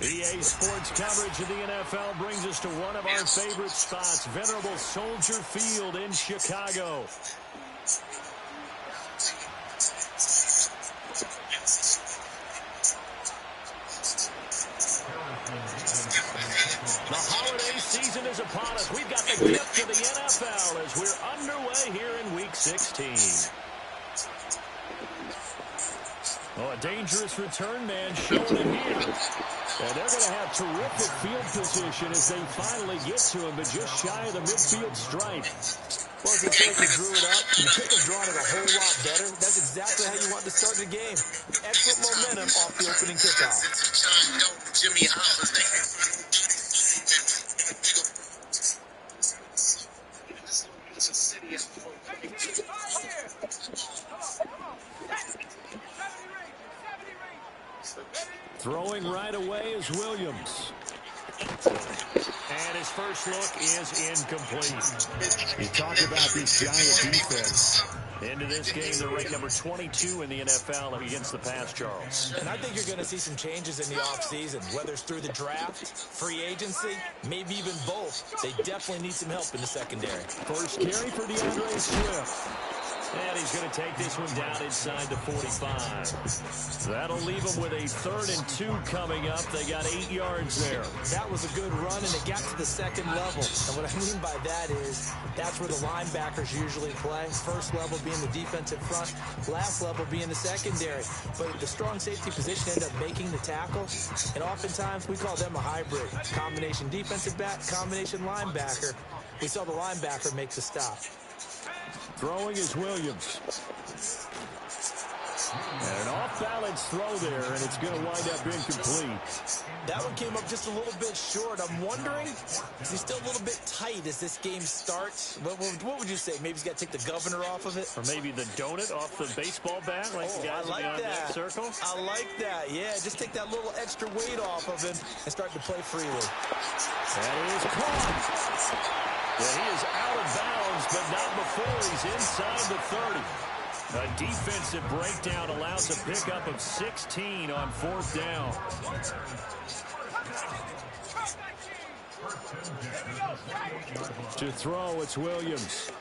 EA Sports coverage of the NFL brings us to one of our favorite spots, venerable Soldier Field in Chicago. The holiday season is upon us. We've got the gift of the NFL as we're underway here in Week 16. Oh, a dangerous return man showing it here. And they're going to have terrific field position as they finally get to him, but just shy of the midfield stripe. Well, if you think you drew it up, you could have drawn it a whole lot better. That's exactly how you want to start the game. Excellent momentum off the opening kickoff. Throwing right away is Williams. And his first look is incomplete. You talk about this giant defense. Into this game, they're ranked number 22 in the NFL against the pass, Charles. And I think you're going to see some changes in the offseason, whether it's through the draft, free agency, maybe even both. They definitely need some help in the secondary. First carry for DeAndre Swift. And he's going to take this one down inside the 45. That'll leave him with a 3rd and 2 coming up. They got 8 yards there. That was a good run, and it got to the second level. And what I mean by that is that's where the linebackers usually play. First level being the defensive front, last level being the secondary. But the strong safety position ended up making the tackle, and oftentimes we call them a hybrid. Combination defensive back, combination linebacker. We saw the linebacker make the stop. Throwing is Williams. And an off-balance throw there, and it's going to wind up incomplete. That one came up just a little bit short. I'm wondering, is he still a little bit tight as this game starts? What would you say? Maybe he's got to take the governor off of it? Or maybe the donut off the baseball bat, like the guys beyond that circle? I like that, yeah. Just take that little extra weight off of him and start to play freely. That is caught. Yeah, he is out of bounds, but not before he's inside the 30. A defensive breakdown allows a pickup of 16 on 4th down. To throw, it's Williams.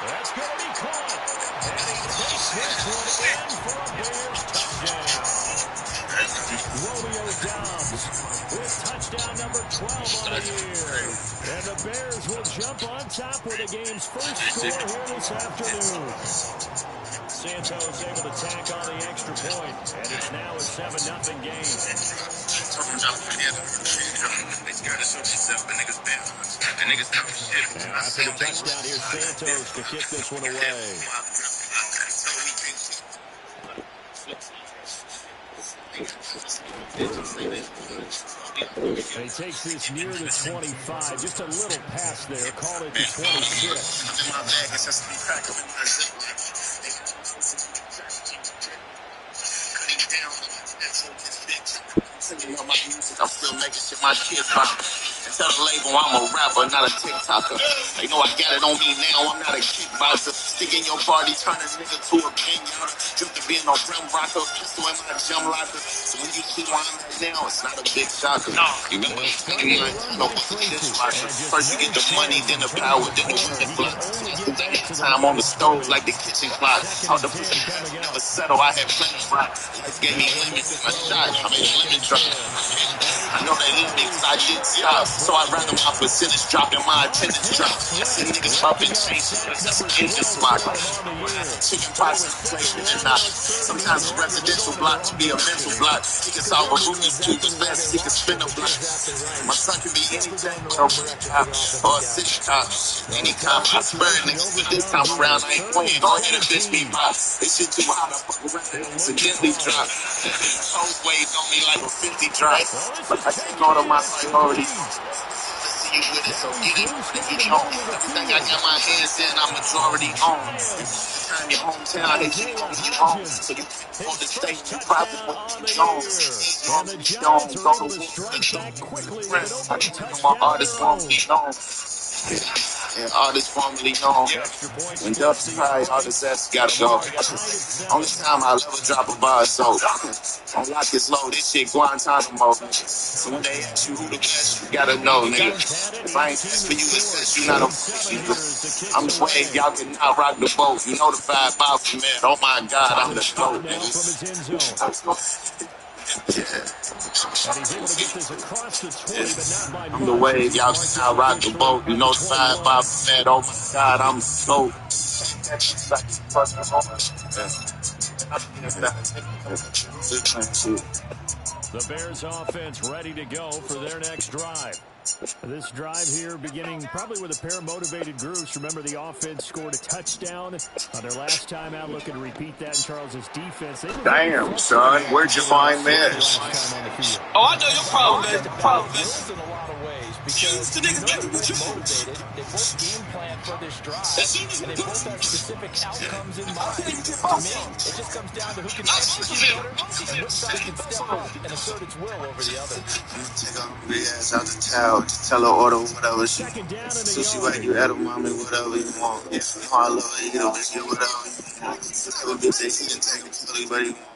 That's going to be caught. And he takes this one in for a Bears touchdown. Romeo Doubs with touchdown number 12 on the year. And the Bears will jump on top with the game's first score here this afternoon. Santos able to tack on the extra point, and it's now a 7-0 game. And after the touchdown, here's Santos to kick this one away. And he takes this near the 25, just a little pass there, call it the 26. I'm still making shit my kids about. Tell the label I'm a rapper, not a TikToker. They know I got it on me now, I'm not a kickboxer. Stick in your party, turn a nigga to a king. Used to be no rim rocker, pistol in my gym locker. So when you see where I'm at now, it's not a big shocker. You remember no dishwasher. First you get the money, then the power, then the wind blood. Time on the stove like the kitchen clock. Out the pussy, never settle, I had plenty of rocks. Life gave me lemons in my shot, I made a lemon drop. I know they love me cause I did stop. So I'd rather my percentage drop than my attendance drop. I see niggas popping chains, that's an engine smart. Chicken pox and inflation and not. Sometimes a residential block to be a mental block. He can solve a Rubik's Cube as fast as he can spin a block. My son can be anything but a real cop or a city cop. Any cop, I swear niggas, but this time around I ain't playing. Go ahead and bitch me pop. This shit too hot, I fuck around and accidentally drop. Toes waved on me like a 50 drop. But I take all of my priorities. You with it, so get it. You know, everything I got my hands in, I'm majority owned. Turn your hometown, they shit on you home. So you on the state, you profit with the Jones. On the Jones, go to war. I keep my artists won't be known. And artists formerly known. Extra point When splits Dub's the high, artists that's gotta go. Only time I'll ever drop a bar, so on lock is low. This shit Guantanamo. So when they ask you who the best, you gotta know, nigga. If I ain't best for you, it's that you not a I'm the wave, y'all can not rock the boat. You know the vibe out from man. Oh my God, I'm the goat, now nigga. from his end zone. And he's able to get this across the 20, but not by I'm the much. wave, y'all can not rock the boat. You know the vibe out from man. Oh my God, I'm the goat. The Bears offense ready to go for their next drive. This drive here beginning probably with a pair of motivated groups. Remember, the offense scored a touchdown on their last time out. Looking to repeat that in Charles's defense. Damn, son, where'd you find this? Oh, I know your problem, man. Problem, man. In a lot of ways, because The niggas they're better be both choose. motivated. They both game plan for this drive, and they both have specific outcomes in mind. To me, it just comes down to who can execute better and which side can step up and assert its will over the other. Take her hungry ass out the towel. Just tell her order whatever she Second down in the sushi yard. like you edamame, whatever you want. You know I love her, eat her, bitch, get whatever you want. Tell a bitch that she can take it fully, but he won't.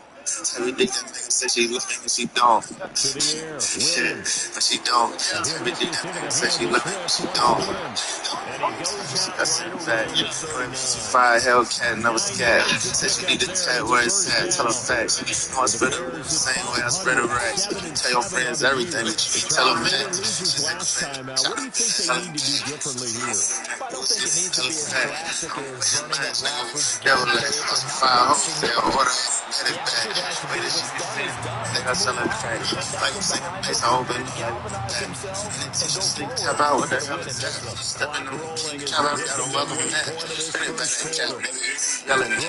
Every day that nigga say she love me, but she don't. To the air, Shit, Williams. but she don't. And he'll Every get day this that into the nigga say hands she of love me, but Swift she once don't. again. And he goes out That's right in around fact. the 39. Fire Hellcat, never scared. Said she need to tell where it's at, tell her facts. I spread the rules the same way I spread the racks. Tell your friends everything that you tell them that. Losers last time out. What do you think they need to do differently here? I don't think it needs to be as drastic as burning up last week's game Devil tape ass, or not fire home, releasing they'll the order, footage. let The it attitude back. has to be Wait, what's done is done. they got Let's move selling on. crack. Put that Like one singing behind bass, us, I open. galvanize themselves, and go forward Tap out, what to the get a hell win in is this that? one. Stepping on Rolling as Tap we out, hit got the a welcome midway that. point of this Bring it back first that cap, quarter. nigga. Yelling it.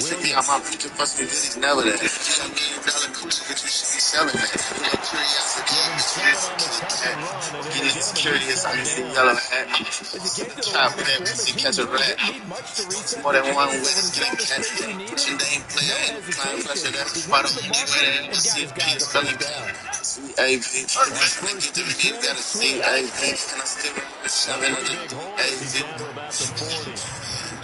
Stick me out my picture, bust me goodies, never that. You got $1 million coochie, but you should be selling that. You know, curiosity. Giving 7 on the tuck and run, and Get it'll it get him a good curious, I start need a down. yellow hat. As he came to the Trap line of with every scrimmage, he catch a really rat. didn't need much to reset More the than one pace. So when he witness saw can the catch space he me. needed, Pushing, they ain't play, no I ain't applying hesitation. pressure. That's He the went part to of the me marker where they and got his guy CAP the spelling first down. CAP. On Trying to first get them and beef, 10, got a it's Swift. CAP. And I still remember And a shoving at pretty the big hole as he's down DAV. to about the 40.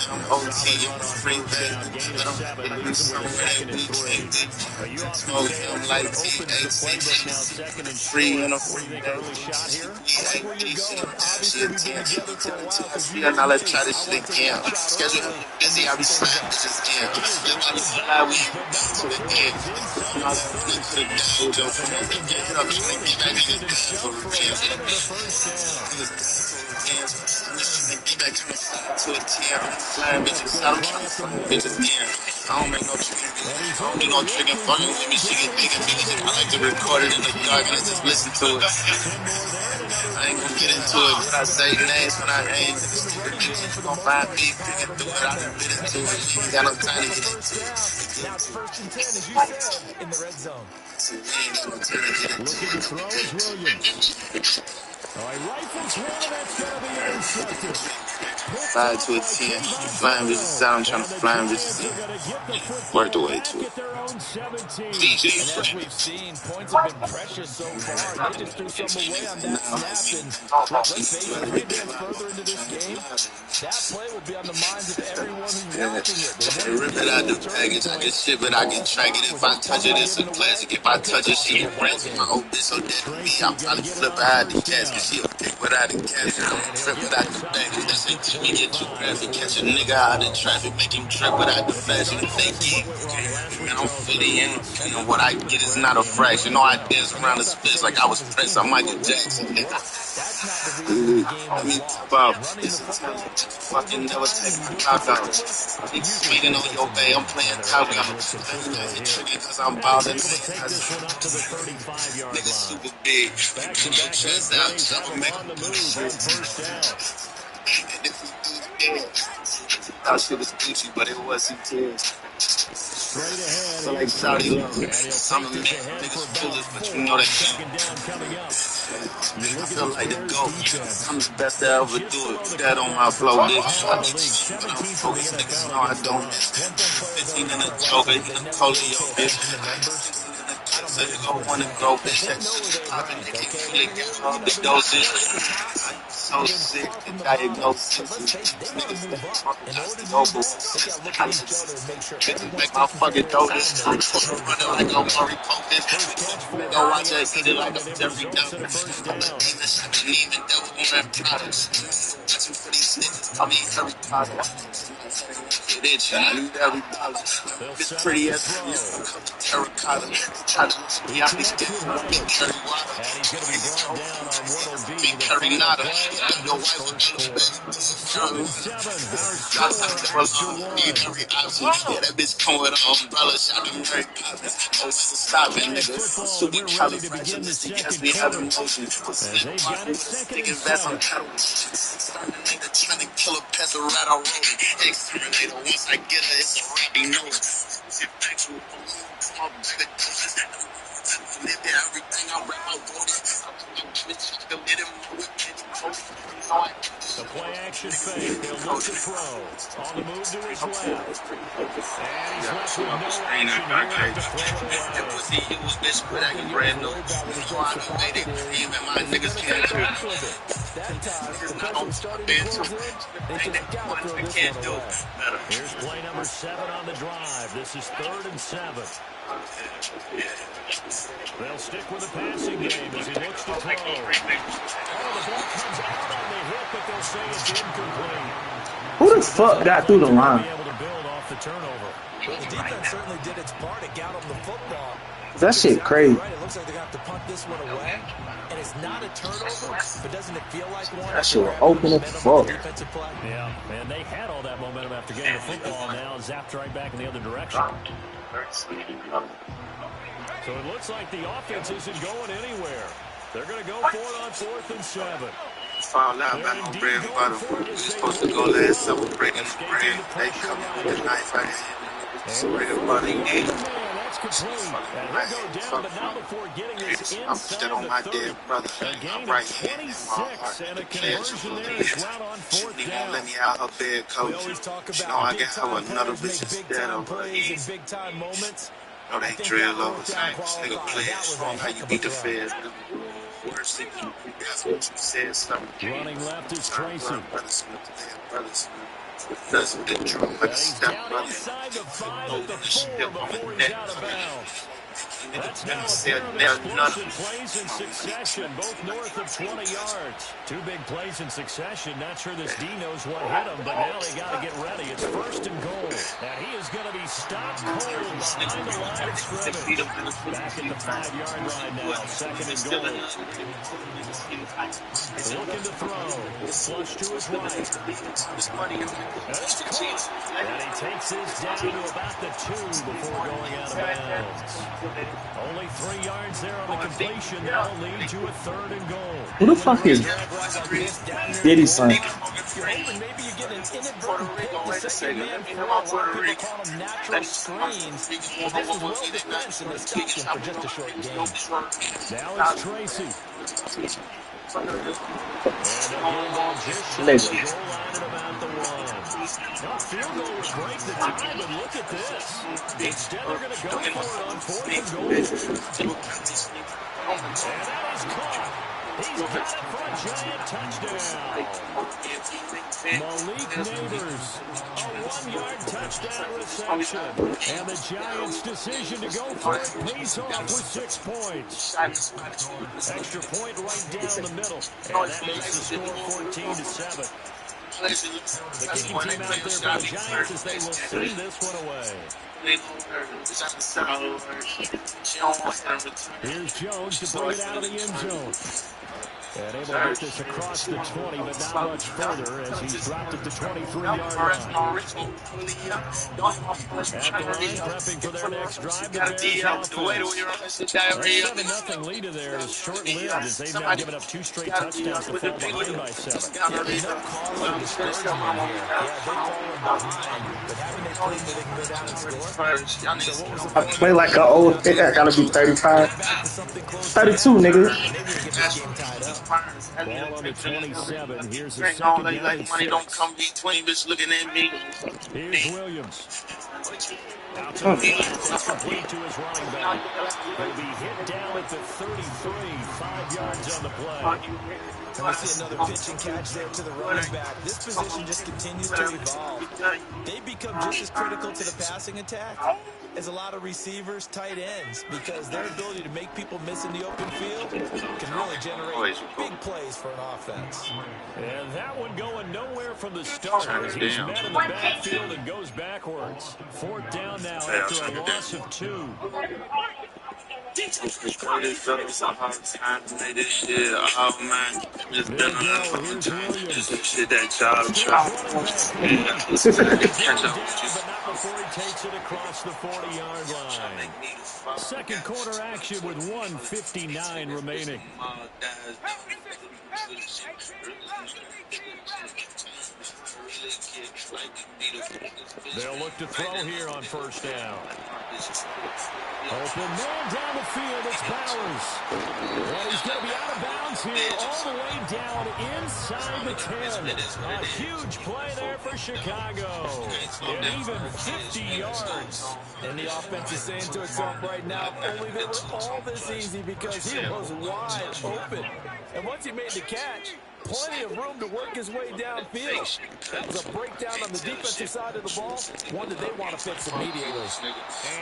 I'm A OT, solid I'm run on free first back. down, gain of But I'm 7, gonna do leaves him with a somewhere that second and we 3. can't do. But you often Smoke say that them sort like of opens the playbook now, THC. second and Free short. and a What do you free think, back. early shot here? I like where you're going. Obviously, we've been together for a while because you Yeah, know now let's me. try I this shit want the again. left shot Schedule early and busy, I be mix things slapping up. bitches in. He is Live out how of you fly, we bounds, but not to the before end. he's inside Not the 30. to the devil, though. Nothing open Get up, trying downfield. to He get back keeps in it the game himself for for revenge. 11 and a first down. I'm just trying to get back to a 10. I'm flying Swift bitches going out, to I'm try trying to up the fly middle. bitches in. I don't make no tricking. And he's I don't able do to no work tricking his fucking way with me. She down get big and inside the music. I like red to zone record at it the in the 10 dark and I yard just line. listen to it. 10 more there and another I ain't gonna first get down. into it, but I Swift's been say a good names when drive I so aim. far in the running game for the Gon' most find part. me, They've pick powered it him through it. down I there. done been Had into a it. nice You ain't first got no step to time get to the get first into it. down. Now it's 1st and 10, as you said, in the red zone. So we ain't got no time to get into Looking to it. throw is Williams. Oh, he rifles one, and that's going to be intercepted. Picked 5 to off a by 10. Kayvon Flying bitches out. I'm Thibodeau. trying And to the fly bitches Giants are in. going to get the Worked football the way back to at it. their own 17. And as we've seen, points have been precious so far, and they just threw some away on that snap. And look, let's face it, as we advance further into this game, that play will be on the minds of everyone who's Yeah. watching it. They They want to rip it get to out the the turning package. I can point ship it, and I call can a track it. stop If with I this touch ball it, it's a given away. classic. If I It could touch it, cost she you a a ball ransom. My game. old bitch so dead to me. Tracy I'm going to probably get it flip on her out the first casket. down. She a pick without the casket. I'm And he'll trip get without the this up baggage. They towards say the to me, get too 25 graphic. before Catch a it's going to nigga bring out in up. traffic. Make him trip without the If you fashion. start If they assessing what get went wrong last week, man, I'm Charles, in the fully in. loss, And Everyone what I has been get is not a aggressive and fraction. playing No, I well. dance And you're around not the about to splits say like I was yourself as a Prince team or blew Michael away from Jackson. what Nigga. worked. That's not the reason the game Let was me pop lost. out. Running the It's a football over fucking never time take and you my do it clock out. consistently, Keep usually swinging on translates your into bay. I'm wins. playing and they're top. able to I'm do it consistently here. tricking cause I'm And he's ballin'. able to take this one up to the 35-yard Nigga line. super big. Put your Back-to-back big chest out. plays have I'ma him make on him the do the move shit. on first down. And if we do it, thought shit was Gucci, but it wasn't tears. Straight ahead, So like here's Saudi Swift. love. And he'll I'm take a this man, ahead for niggas about foolish, but 4 you know on they second can't. down coming up. You I look at feel this like the Bears GOAT. defense. I'm the best to ever Just do it. below Put the that on my cut-down flow, percentage, bitch. half of the league, But I'm 17th in the focused, niggas NFL know I against the don't run. miss. One thing players 15 always in a tell us joker, is he they a never really polio, pay bitch. attention to numbers. I don't So believe they it go for a one to second go, because bitch. they That know where shit they poppin', rank, they can okay? feel it, got all They're the not doses. quite at the top, so sick, the diagnosis. Niggas that fucking just the overalls. Make my fucking notice. Running like a Murray Poppins. Nigga watch it, hit it like a Jerry Down. I'm a demon, shot the Neiman, devil on that products. Watching for these niggas, I mean Harry Potter. Get itch, I need every dollar. It's pretty as terracotta. Try to look me out these kids, be Harry Water. Be Harry Nada. Your wife will get a bit. Need every option. Yeah, that bitch come with an umbrella. Shot them Mary Poppins. Oh, it's a stopping, nigga. So we califragilistic as we have emotions. Thinking that's on cattle. Starting a nigga trying to kill a pest, a rat, I roll it. Exterminator, once I get her, it's a rap, you know it. It's factual, small bigger doses. Live there, everything I rap, I wrote it. The play action fake. They'll look to throw. On the move to his left. And he's left with no action. It was he was bitch, but I can brand new. So I done made it. Even my niggas can't do it. Niggas not on the bench. I can't do it better. Here's play number 7 on the drive. This is 3rd and 7. They'll stick with the passing game as he looks to throw. Oh, the ball comes out on the hit, but they'll say it's incomplete. Who the fuck got through the line? Be able to build off the turnover. Well, the defense certainly did its part to get him the football. That shit crazy. Right. It looks like they're going to have to punt this one away. And it's not a turnover, but doesn't it feel like one? That shit was open as fuck. Yeah, and they had all that momentum after getting the football. Now zapped right back in the other direction. So it looks like the offense isn't going anywhere. They're going to go for it on 4th and 7. Found out about my bread and butter. We were supposed to go last summer breaking the bread. They come with the knife right here. So bread and butter again. That's complete. And he'll go down, but now before getting this I'm still on my dead brother. I'm right here. 26 and a conversion there is right on 4th She down. won't let me out her bed, coach. You know I got her another bitch instead of her. Big time moments. No, they drill over things. Nigga play it strong. How you beat the feds? Worst thing that's what you said. Something. Running left is Tracy. Brother Smith. That's a good drum. But He's step down brother. inside the 5 at the 4 before he's out of bounds. That's now Said a pair of they're explosive nothing. plays in succession, both north of 20 yards. 2 big plays in succession. Not sure this D knows what hit him, but now they got to get ready. It's 1st and goal. And he is going to be stopped cold behind the line of scrimmage. Back at the 5-yard line now. 2nd and goal. Looking to throw. Flush to his right. And it's caught. And he takes this down to about the 2 before going out of bounds. Only 3 yards there on the completion. That'll lead to a 3rd and goal. Who the fuck is Diddy's son? You're hoping maybe you get an inadvertent pick the second man for a lot of people call them natural screens. Well, this is well defense, and they stopped him for just a short game. Now it's Tracy. Legend. Now field goal would break the tie, but look at this. Instead, they're going to go for it on 4th and goal. And that is caught. He's got it for a giant touchdown. Malik Neighbors, a 1-yard touchdown reception. And the Giants' decision to go for it pays off with 6 points. Extra point right down the middle. And that makes the score 14-7. The kicking team out there for the Giants as they will send this one away. Here's Jones to bring it out of the end zone. And able to get this across the 20, but not much further as he's dropped it to 23-yard line. At the line, prepping for their next drive. The Bears offense. Their 7-0 lead there is short-lived as they've now given up 2 straight touchdowns to fall behind by 7. There's no call of discouragement here. Yeah, they fall behind, but having they claim that they can go down and score. I play like an old. I gotta be 35. 32, nigga. Maybe we get this game tied up. Ball on the 27. Here's the Ain't gonna second let down like money don't and 6. come between, bitch looking at me. Here's Williams. Out to the flat. That's complete to his running back. He'll be hit down at the 33. 5 yards on the play. And we see another pitch and catch there to the running back. This position just continues to evolve. They become just as critical to the passing attack as a lot of receivers, tight ends, because their ability to make people miss in the open field can really generate big plays for an offense. And that one going nowhere from the start as he's met in the backfield and goes backwards. 4th down now after a loss of 2. There you go. Here's Williams. Shit that job try. But not before he takes it across the 40-yard line. Second quarter action with 1:59 remaining. They'll look to throw here on 1st down. Open man down the field. It's Bowers. Well, he's going to be out of bounds here all the way down inside the 10. A huge play there for Chicago. And even 50 yards. And the offense is saying to itself right now, only they were all this easy because he was wide open. And once he made the catch, plenty of room to work his way downfield. That was a breakdown on the defensive side of the ball, one that they want to fix immediately.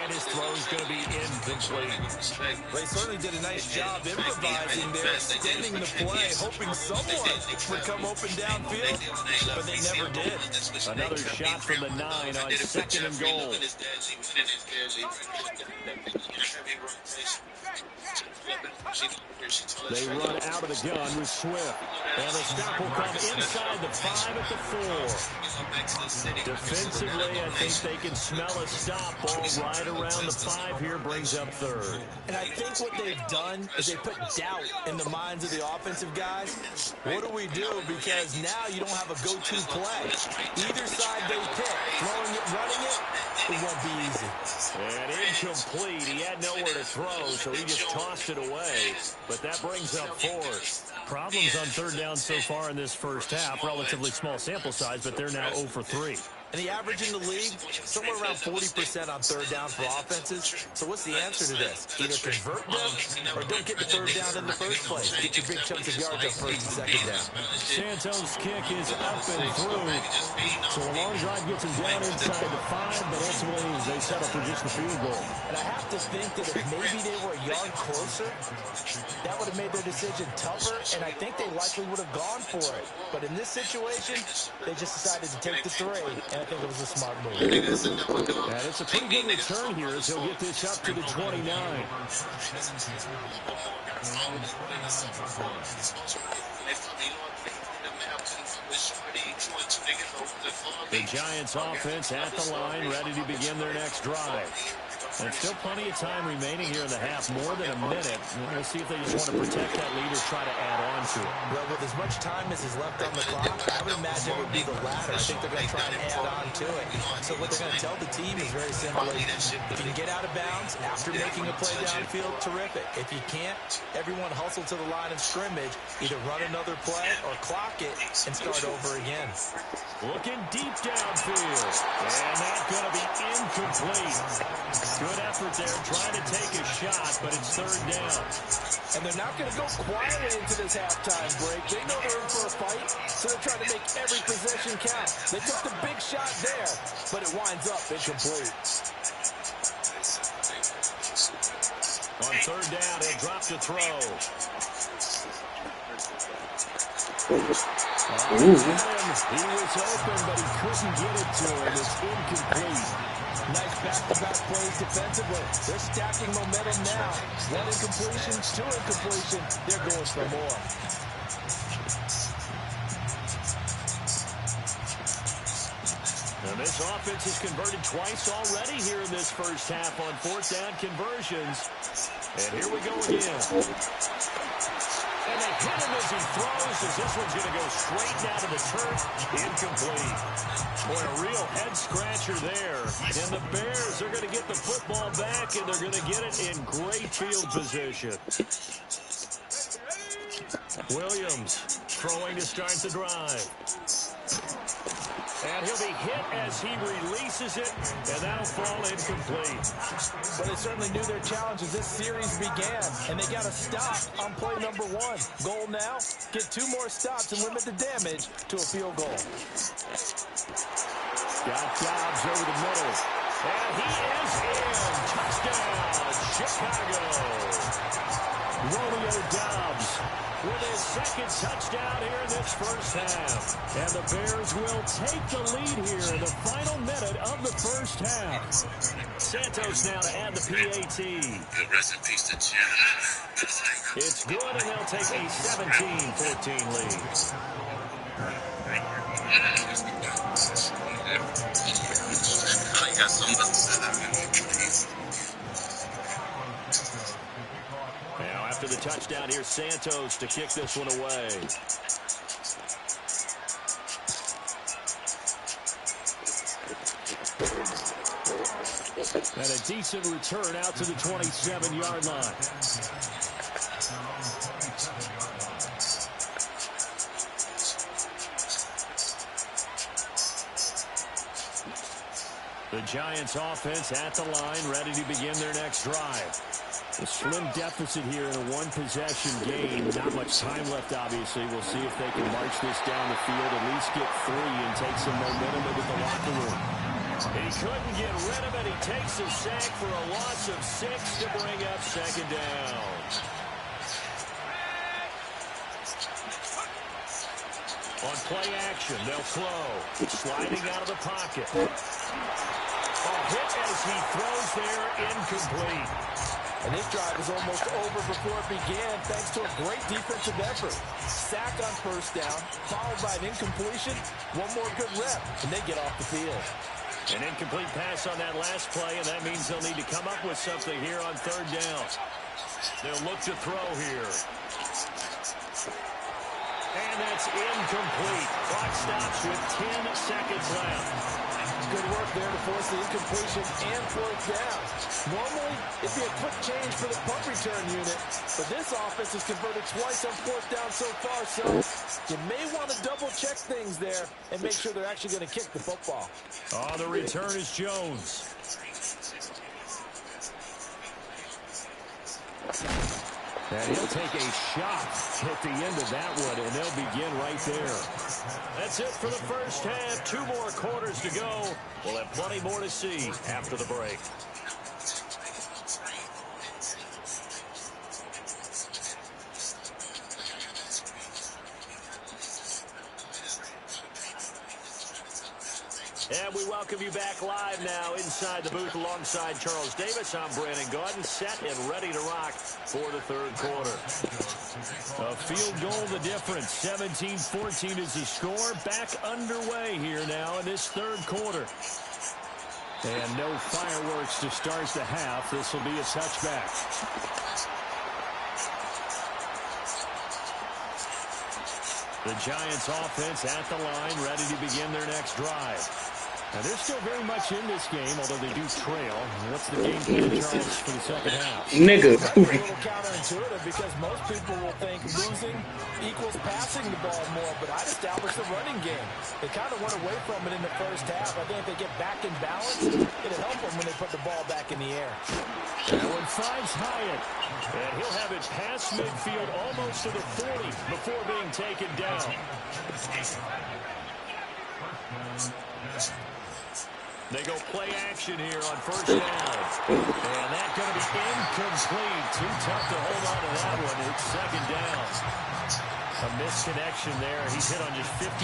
And his throw is going to be incomplete. They certainly did a nice job improvising there, extending the play, hoping someone would come open downfield, but they never did. Another shot from the 9 on 2nd and goal. They run out of the gun with Swift. And the stop will come inside the 5 at the 4. Defensively, I think they can smell a stop ball right around the 5 here, brings up 3rd. And I think what they've done is they put doubt in the minds of the offensive guys. What do we do? Because now you don't have a go-to play. Either side they pick, throwing it, running it, it won't be easy. And incomplete. He had nowhere to throw, so he just tossed it away. But that brings up 4th. Problems on 3rd down so far in this first half. Relatively small sample size, but they're now 0 for 3. And the average in the league, somewhere around 40% on 3rd down for offenses. So what's the answer to this? Either convert them or don't get the 3rd down in the first place. Get your big chunks of yards on 1st and 2nd down. Santos' kick is up and through. So a long drive gets him down inside the 5, but ultimately they settle for just the field goal. And I have to think that if maybe they were a yard closer, that would have made their decision tougher, and I think they likely would have gone for it. But in this situation, they just decided to take the 3, and I think it was a smart move. And it's a pretty good return here as he'll get this up to the 29. The Giants offense at the line, ready to begin their next drive. And still plenty of time remaining here in the half, more than a minute. We'll see if they just want to protect that lead or try to add on to it. Well, with as much time as is left on the clock, I would imagine it would be the latter. I think they're going to try to add on to it. So what they're going to tell the team is very simply, if you can get out of bounds after making a play downfield, terrific. If you can't, everyone hustle to the line of scrimmage, either run another play or clock it and start over again. Looking deep downfield. And that's going to be incomplete. Good effort there, trying to take a shot, but it's 3rd down. And they're not going to go quietly into this halftime break. They know they're in for a fight, so they're trying to make every possession count. They took the big shot there, but it winds up incomplete. On 3rd down, he'll drop the throw. He was open, but he couldn't get it to him. It's incomplete. Nice back-to-back plays defensively. They're stacking momentum now. 1 incompletion, 2 incompletion. They're going for more. And this offense has converted twice already here in this first half on 4th down conversions. And here we go again. And they hit him as he throws, as this one's going to go straight down to the turf. Incomplete. Boy, a real head-scratcher there. And the Bears are going to get the football back, and they're going to get it in great field position. Williams throwing to start the drive. And he'll be hit as he releases it, and that'll fall incomplete. But they certainly knew their challenge as this series began, and they got to stop on play number 1. Goal now, get 2 more stops and limit the damage to a field goal. Got Dobbs over the middle, and he is in. Touchdown, Chicago. Romeo Dobbs with his second touchdown here in this first half. And the Bears will take the lead here in the final minute of the first half. Santos now to add the PAT. Good rest in peace to Jim. It's good, and they'll take a 17-14 lead. I got so much to say that, man. Now, after the touchdown, here's Santos to kick this one away. And a decent return out to the 27-yard line. The Giants offense at the line, ready to begin their next drive. A slim deficit here in a one-possession game. Not much time left, obviously. We'll see if they can march this down the field, at least get 3 and take some momentum into the locker room. He couldn't get rid of it. He takes a sack for a loss of 6 to bring up second down. On play action, they'll throw. Sliding out of the pocket. A hit as he throws there, incomplete. And this drive is almost over before it began thanks to a great defensive effort. Sack on first down, followed by an incompletion. One more good rep, and they get off the field. An incomplete pass on that last play, and that means they'll need to come up with something here on third down. They'll look to throw here. And that's incomplete. Clock stops with 10 seconds left. Good work there to force the incompletion and fourth down. Normally, it'd be a quick change for the punt return unit, but this offense has converted twice on fourth down so far, so you may want to double-check things there and make sure they're actually going to kick the football. On the return is Jones. And he'll take a shot at the end of that one, and they'll begin right there. That's it for the first half. 2 more quarters to go. We'll have plenty more to see after the break. And we welcome you back live now inside the booth alongside Charles Davis. I'm Brandon Gaudin, set and ready to rock for the third quarter. A field goal the difference. 17-14 is the score. Back underway here now in this third quarter. And no fireworks to start the half. This will be a touchback. The Giants offense at the line, ready to begin their next drive. Now, they're still very much in this game, although they do trail. What's the game plan, Charles, for the second half? Nigga. It's a little counterintuitive because most people will think losing equals passing the ball more, but I'd establish the running game. They kind of went away from it in the first half. I think if they get back in balance, it'll help them when they put the ball back in the air. That one finds Hyatt, and he'll have it past midfield almost to the 40 before being taken down. They go play action here on first down. And that's going to be incomplete. Too tough to hold on to that one. It's second down. A misconnection there. He's hit on just 50%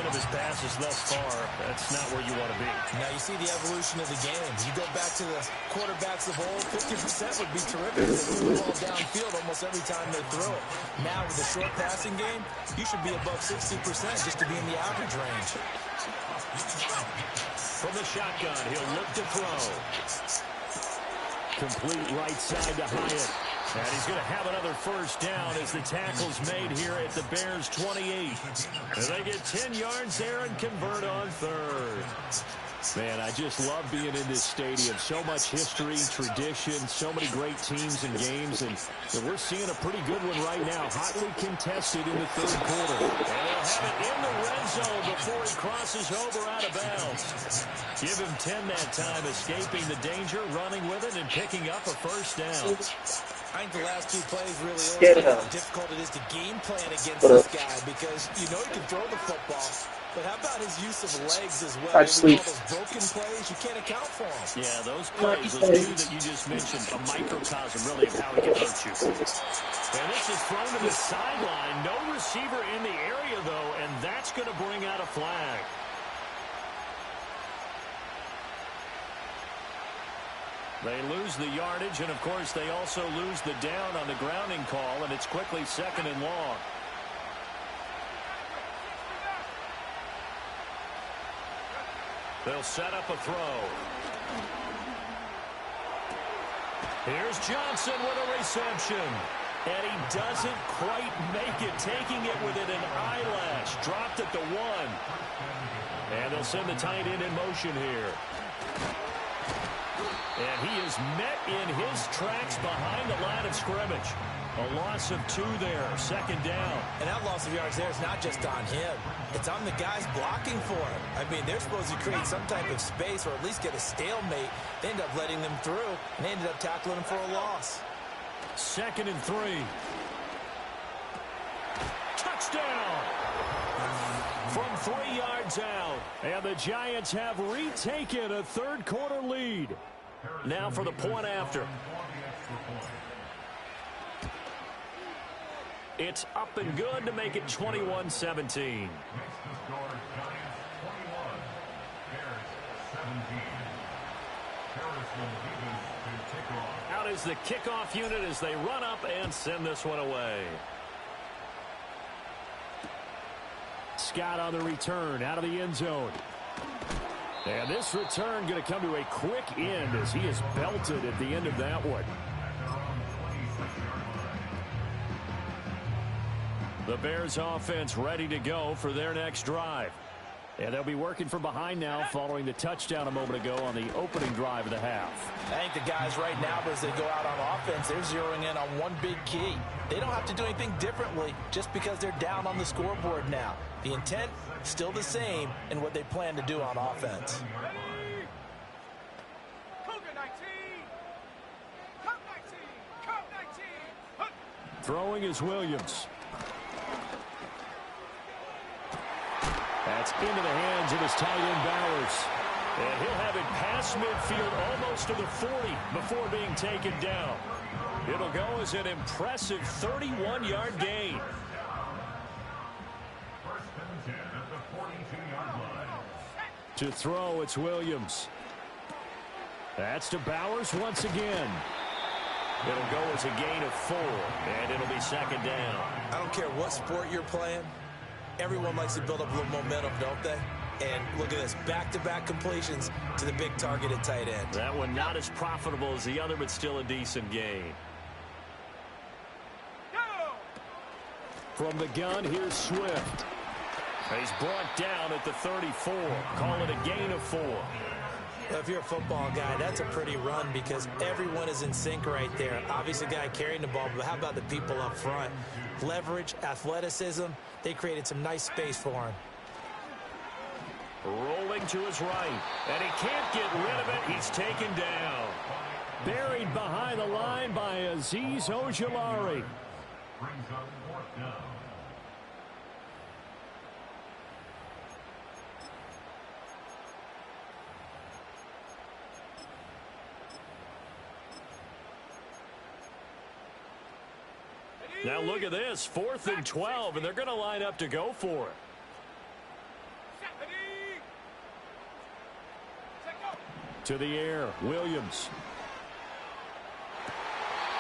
of his passes thus far. That's not where you want to be. Now you see the evolution of the game. You go back to the quarterbacks of old, 50% would be terrific. They threw the ball downfield almost every time they throw it. Now with the short passing game, you should be above 60% just to be in the average range. From the shotgun, he'll look to throw. Complete right side to Hyatt. And he's going to have another first down as the tackle's made here at the Bears 28. And they get 10 yards there and convert on third. Man, I just love being in this stadium. So much history, tradition, so many great teams and games, and we're seeing a pretty good one right now. Hotly contested in the third quarter. And they'll have it in the red zone before he crosses over out of bounds. Give him 10 that time, escaping the danger, running with it, and picking up a first down. I think the last two plays really illustrate how difficult it is to game plan against this guy because you know he can throw the football, but how about his use of legs as well? We call those broken plays. You can't account for them. Yeah, those plays, those two that you just mentioned, a microcosm really of how he can hurt you. And this is thrown to the sideline. No receiver in the area, though, and that's going to bring out a flag. They lose the yardage, and, of course, they also lose the down on the grounding call, and it's quickly second and long. They'll set up a throw. Here's Johnson with a reception. And he doesn't quite make it, taking it within an eyelash. Dropped at the 1. And they'll send the tight end in motion here. And he is met in his tracks behind the line of scrimmage. A loss of 2 there, second down. And that loss of yards there is not just on him. It's on the guys blocking for him. I mean, they're supposed to create some type of space or at least get a stalemate. They end up letting them through, and they ended up tackling him for a loss. Second and 3. Touchdown! From 3 yards out. And the Giants have retaken a third quarter lead. Now for the point after. It's up and good to make it 21-17. Out is the kickoff unit as they run up and send this one away. Scott on the return out of the end zone. And this return going to come to a quick end as he is belted at the end of that one. The Bears offense ready to go for their next drive. And they'll be working from behind now following the touchdown a moment ago on the opening drive of the half. I think the guys right now, as they go out on offense, they're zeroing in on one big key. They don't have to do anything differently just because they're down on the scoreboard now. The intent, still the same in what they plan to do on offense. Throwing is Williams. That's into the hands of his tight end Bowers. And he'll have it past midfield almost to the 40 before being taken down. It'll go as an impressive 31-yard gain. To throw, it's Williams. That's to Bowers once again. It'll go as a gain of 4, and it'll be second down. I don't care what sport you're playing. Everyone likes to build up a little momentum, don't they? And look at this, back-to-back completions to the big targeted tight end. That one not as profitable as the other, but still a decent gain. From the gun, here's Swift. He's brought down at the 34. Call it a gain of 4. Well, if you're a football guy, that's a pretty run because everyone is in sync right there. Obviously, the guy carrying the ball, but how about the people up front? Leverage, athleticism, they created some nice space for him. Rolling to his right, and he can't get rid of it. He's taken down. Buried behind the line by Azeez Ojulari. Now look at this, 4th and 12, and they're going to line up to go for it. To the air, Williams.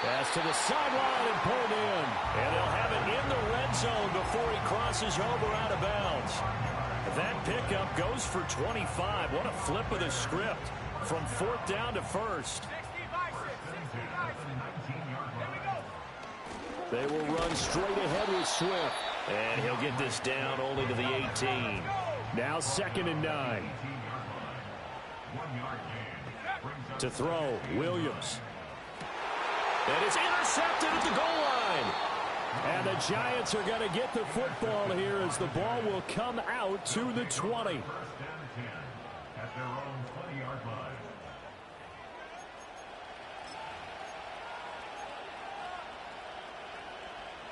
Pass to the sideline and pulled in. And they'll have it in the red zone before he crosses over out of bounds. That pickup goes for 25. What a flip of the script from 4th down to 1st. They will run straight ahead with Swift. And he'll get this down only to the 18. Now 2nd and 9. To throw, Williams. And it's intercepted at the goal line. And the Giants are going to get the football here as the ball will come out to the 20.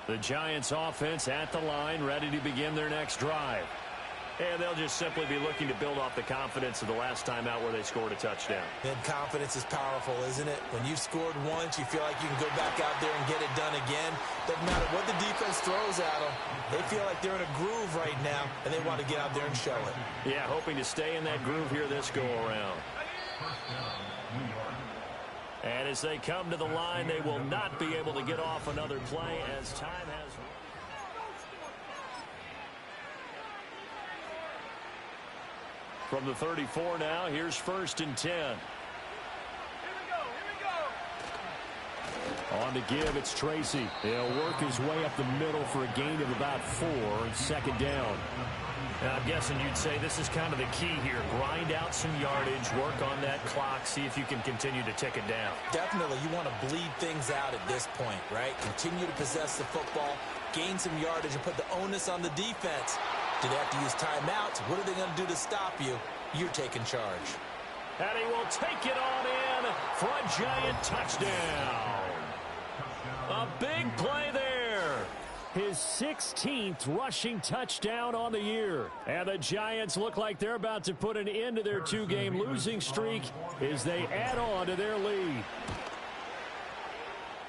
The Giants offense at the line, ready to begin their next drive. And they'll just simply be looking to build off the confidence of the last time out where they scored a touchdown. And confidence is powerful, isn't it? When you've scored once, you feel like you can go back out there and get it done again. Doesn't matter what the defense throws at them. They feel like they're in a groove right now, and they want to get out there and show it. Yeah, hoping to stay in that groove here this go-around. And as they come to the line, they will not be able to get off another play as time has... From the 34 now, here's 1st and 10. Here we go. On to give, it's Tracy. He'll work his way up the middle for a gain of about 4, and 2nd down. Now, I'm guessing you'd say this is kind of the key here. Grind out some yardage, work on that clock, see if you can continue to tick it down. Definitely, you want to bleed things out at this point, right? Continue to possess the football, gain some yardage, and put the onus on the defense. Do they have to use timeouts? What are they going to do to stop you? You're taking charge. And he will take it on in for a Giant touchdown. A big play there. His 16th rushing touchdown on the year. And the Giants look like they're about to put an end to their 2-game losing streak as they add on to their lead.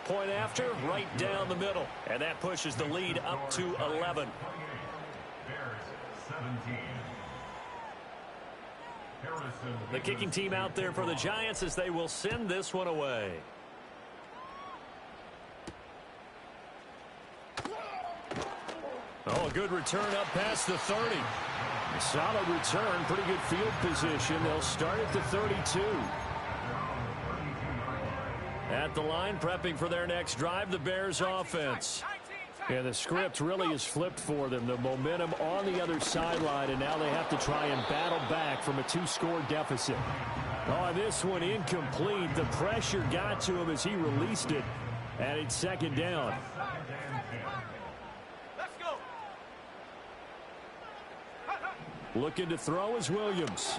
Point after, right down the middle. And that pushes the lead up to 11. The kicking team out there for the Giants as they will send this one away. Oh, a good return up past the 30. A solid return, pretty good field position. They'll start at the 32. At the line, prepping for their next drive, the Bears offense. And the script really is flipped for them. The momentum on the other sideline, and now they have to try and battle back from a 2-score deficit. Oh, this one incomplete. The pressure got to him as he released it, and it's 2nd down. Let's go. Looking to throw is Williams.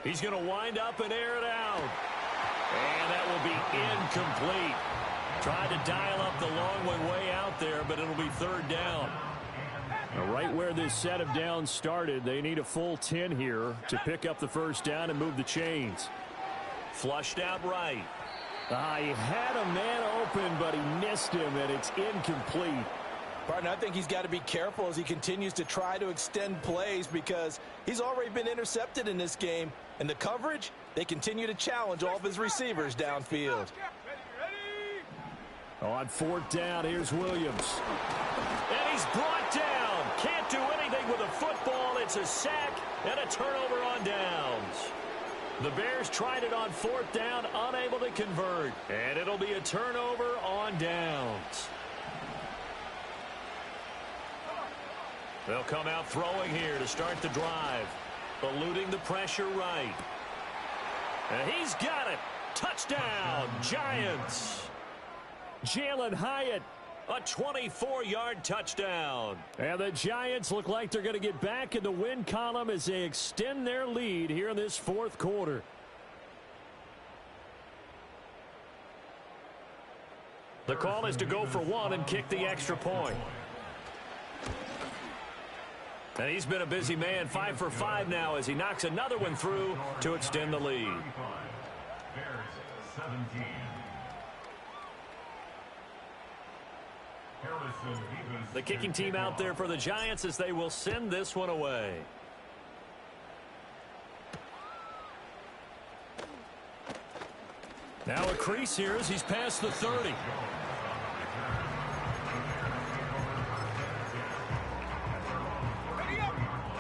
He's going to wind up and air it out. And that will be incomplete. Tried to dial up the long one way out there, but it'll be 3rd down. Now, right where this set of downs started, they need a full 10 here to pick up the 1st down and move the chains. Flushed out right. He had a man open, but he missed him, and it's incomplete. Partner, I think he's got to be careful as he continues to try to extend plays because he's already been intercepted in this game. And the coverage, they continue to challenge all of his receivers downfield. On 4th down, here's Williams. And he's brought down. Can't do anything with a football. It's a sack and a turnover on downs. The Bears tried it on 4th down, unable to convert. And it'll be a turnover on downs. They'll come out throwing here to start the drive. Eluding the pressure right. And he's got it. Touchdown, Giants. Jalen Hyatt, a 24-yard touchdown. And the Giants look like they're going to get back in the win column as they extend their lead here in this 4th quarter. The call is to go for 1 and kick the extra point. And he's been a busy man, 5 for 5 now as he knocks another one through to extend the lead. Bears 17. The kicking team out there for the Giants as they will send this one away. Now a crease here as he's past the 30.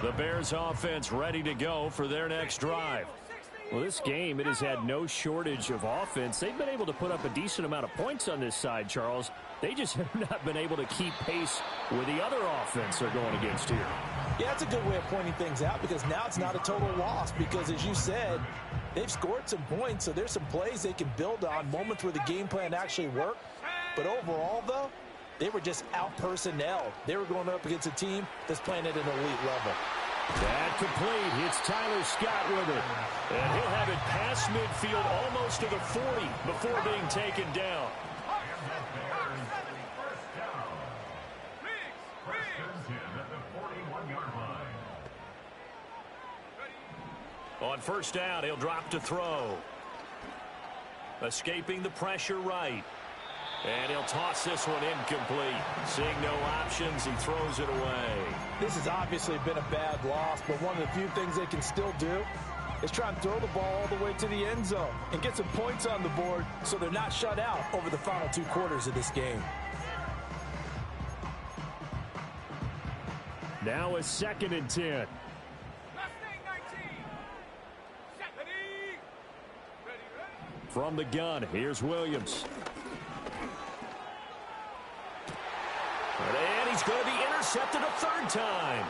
The Bears offense ready to go for their next drive. Well, this game, it has had no shortage of offense. They've been able to put up a decent amount of points on this side, Charles. They just have not been able to keep pace with the other offense they're going against here. Yeah, that's a good way of pointing things out because now it's not a total loss because, as you said, they've scored some points, so there's some plays they can build on, moments where the game plan actually worked. But overall, though, they were just out-personnelled. They were going up against a team that's playing at an elite level. That complete. It's Tyler Scott with it. And he'll have it past midfield almost to the 40 before being taken down. On first down, he'll drop to throw. Escaping the pressure right. And he'll toss this one incomplete. Seeing no options, he throws it away. This has obviously been a bad loss, but one of the few things they can still do is try and throw the ball all the way to the end zone and get some points on the board so they're not shut out over the final 2 quarters of this game. Now a 2nd and 10. From the gun, here's Williams. And he's going to be intercepted a 3rd time.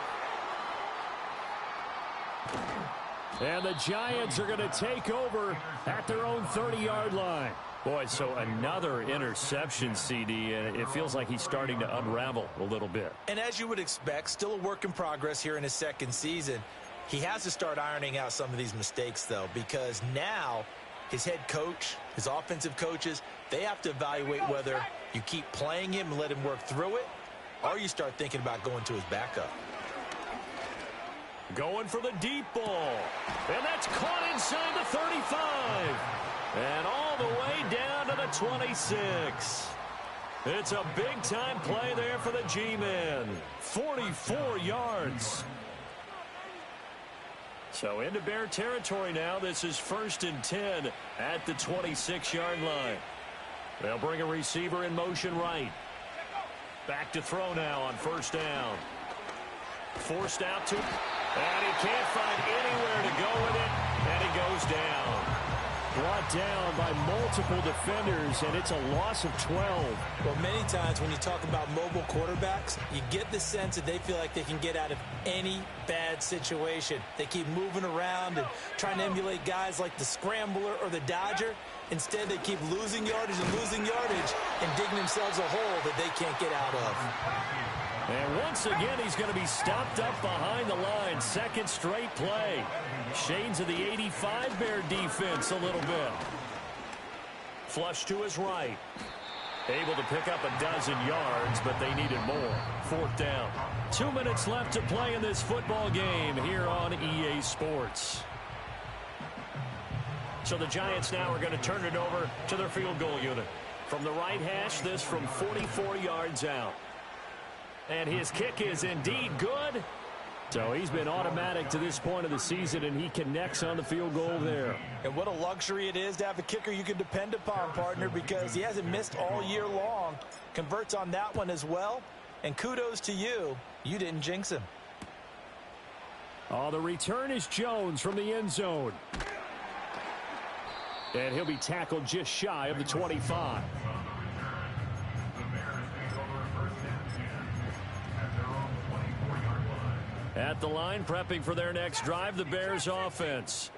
And the Giants are going to take over at their own 30-yard line. Boy, so another interception, CD, and it feels like he's starting to unravel a little bit. And as you would expect, still a work in progress here in his 2nd season. He has to start ironing out some of these mistakes, though, because now his head coach, his offensive coaches, they have to evaluate whether you keep playing him and let him work through it, or you start thinking about going to his backup. Going for the deep ball. And that's caught inside the 35. And all the way down to the 26. It's a big-time play there for the G-men. 44 yards. So into Bear territory now. This is 1st and 10 at the 26-yard line. They'll bring a receiver in motion right. Back to throw now on 1st down. Forced out to, and he can't find anywhere to go with it, and he goes down. Brought down by multiple defenders, and it's a loss of 12. Well, many times when you talk about mobile quarterbacks, you get the sense that they feel like they can get out of any bad situation. They keep moving around and trying to emulate guys like the Scrambler or the Dodger. Instead, they keep losing yardage and digging themselves a hole that they can't get out of. And once again, he's going to be stopped up behind the line. 2nd straight play. Shades of the 85 Bear defense a little bit. Flush to his right. Able to pick up a dozen yards, but they needed more. 4th down. 2 minutes left to play in this football game here on EA Sports. So the Giants now are going to turn it over to their field goal unit. From the right hash, this from 44 yards out. And his kick is indeed good. So he's been automatic to this point of the season, and he connects on the field goal there. And what a luxury it is to have a kicker you can depend upon, partner, because he hasn't missed all year long. Converts on that one as well. And kudos to you. You didn't jinx him. Oh, the return is Jones from the end zone. And he'll be tackled just shy of the 25. At the line, prepping for their next drive, the Bears offense.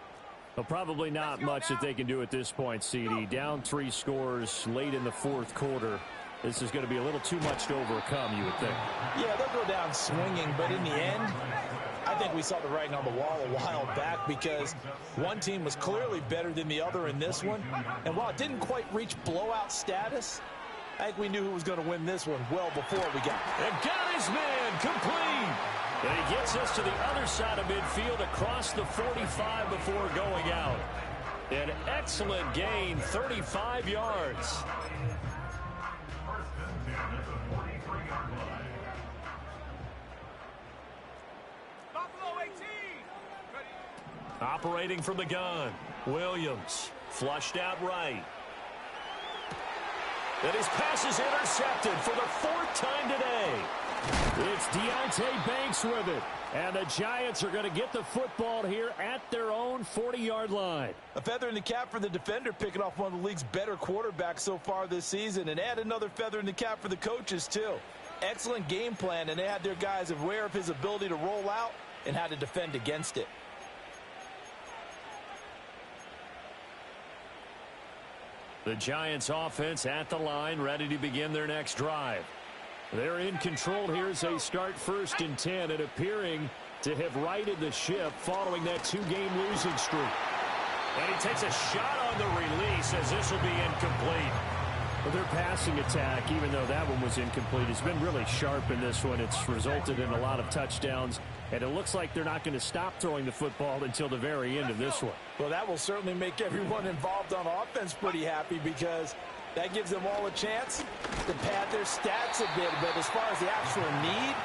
Well, probably not much that they can do at this point, CD. Down 3 scores late in the 4th quarter. This is going to be a little too much to overcome, you would think. Yeah, they'll go down swinging, but in the end, I think we saw the writing on the wall a while back because one team was clearly better than the other in this one. And while it didn't quite reach blowout status, I think we knew who was going to win this one well before we got it. And got his man complete. And he gets us to the other side of midfield across the 45 before going out. An excellent gain, 35 yards. Operating from the gun, Williams flushed out right. And his pass is intercepted for the 4th time today. It's Deonte Banks with it. And the Giants are going to get the football here at their own 40-yard line. A feather in the cap for the defender, picking off one of the league's better quarterbacks so far this season. And add another feather in the cap for the coaches, too. Excellent game plan, and they had their guys aware of his ability to roll out and how to defend against it. The Giants offense at the line, ready to begin their next drive. They're in control here as they start 1st and 10 and appearing to have righted the ship following that 2-game losing streak. And he takes a shot on the release as this will be incomplete. Well, their passing attack, even though that one was incomplete, has been really sharp in this one. It's resulted in a lot of touchdowns, and it looks like they're not going to stop throwing the football until the very end of this one. Well, that will certainly make everyone involved on offense pretty happy because that gives them all a chance to pad their stats a bit. But as far as the actual need,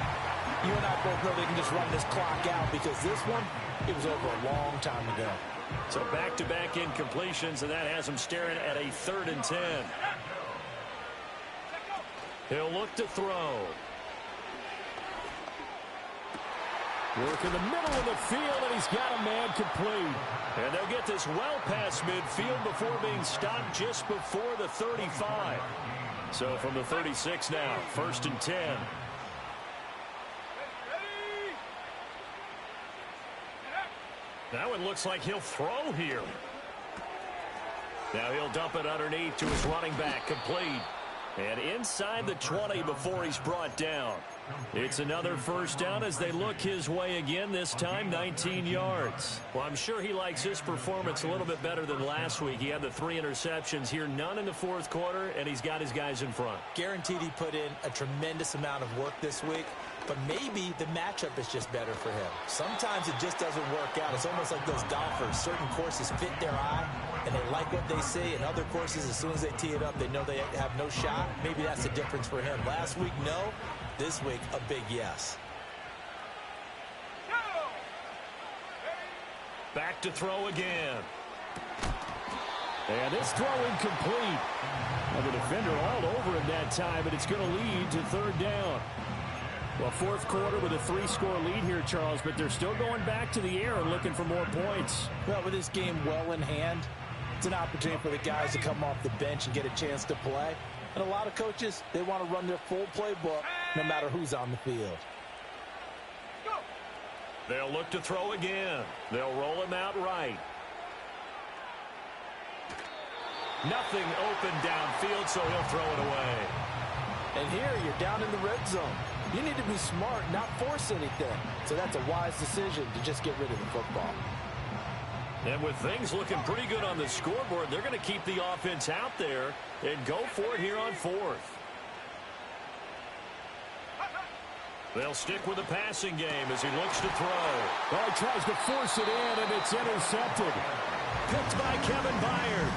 you and I both know they can just run this clock out because this one, it was over a long time ago. So back-to-back incompletions, and that has them staring at a 3rd and 10. He'll look to throw. Work in the middle of the field, and he's got a man complete. And they'll get this well past midfield before being stopped just before the 35. So from the 36 now, 1st and 10. That one looks like he'll throw here. Now he'll dump it underneath to his running back, complete. And inside the 20 before he's brought down. It's another 1st down as they look his way again, this time 19 yards. Well, I'm sure he likes his performance a little bit better than last week. He had the 3 interceptions here, none in the 4th quarter, and he's got his guys in front. Guaranteed he put in a tremendous amount of work this week, but maybe the matchup is just better for him. Sometimes it just doesn't work out. It's almost like those golfers. Certain courses fit their eye, and they like what they see. And other courses, as soon as they tee it up, they know they have no shot. Maybe that's the difference for him. Last week, no. This week, a big yes. Back to throw again. And this throw incomplete. Well, the defender all over him that time, but it's going to lead to 3rd down. Well, 4th quarter with a 3-score lead here, Charles, but they're still going back to the air and looking for more points. Well, with this game well in hand, it's an opportunity for the guys to come off the bench and get a chance to play. And a lot of coaches, they want to run their full playbook no matter who's on the field. They'll look to throw again. They'll roll him out right. Nothing open downfield, so he'll throw it away. And here, you're down in the red zone. You need to be smart, not force anything. So that's a wise decision to just get rid of the football. And with things looking pretty good on the scoreboard, they're going to keep the offense out there and go for it here on 4th. They'll stick with the passing game as he looks to throw. Oh, he tries to force it in, and it's intercepted. Picked by Kevin Byard.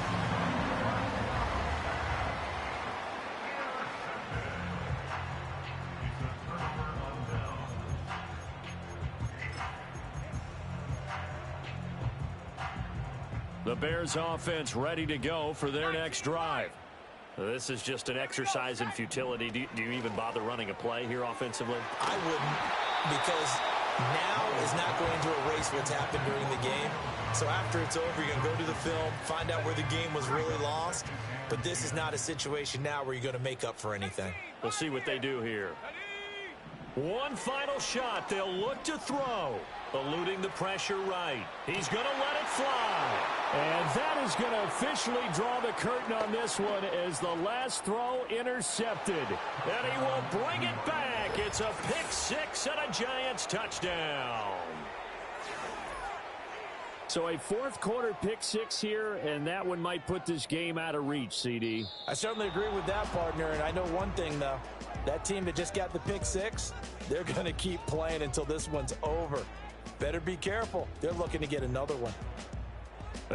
The Bears offense ready to go for their next drive. This is just an exercise in futility. Do you even bother running a play here offensively? I wouldn't, because now is not going to erase what's happened during the game. So after it's over, you're going to go to the film, find out where the game was really lost. But this is not a situation now where you're going to make up for anything. We'll see what they do here. One final shot. They'll look to throw. Eluding the pressure right. He's going to let it fly. And that is going to officially draw the curtain on this one as the last throw intercepted. And he will bring it back. It's a pick 6 and a Giants touchdown. So a 4th quarter pick 6 here, and that one might put this game out of reach, CD. I certainly agree with that, partner. And I know one thing, though. That team that just got the pick 6, they're going to keep playing until this one's over. Better be careful. They're looking to get another one.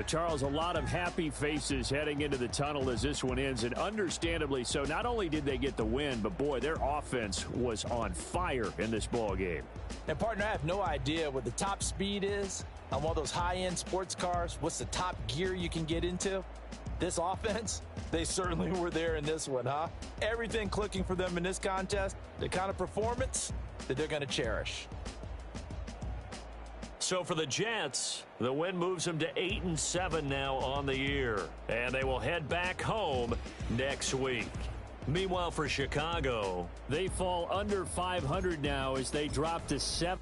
Charles, a lot of happy faces heading into the tunnel as this one ends, and understandably so. Not only did they get the win, but boy, their offense was on fire in this ball game. And partner, I have no idea what the top speed is on one of those high-end sports cars. What's the top gear you can get into? This offense, They certainly were there in this one, huh? Everything clicking for them in this contest, the kind of performance that they're going to cherish. So for the Jets, the win moves them to 8-7 now on the year, and they will head back home next week. Meanwhile, for Chicago, They fall under 500 now as they drop to 7.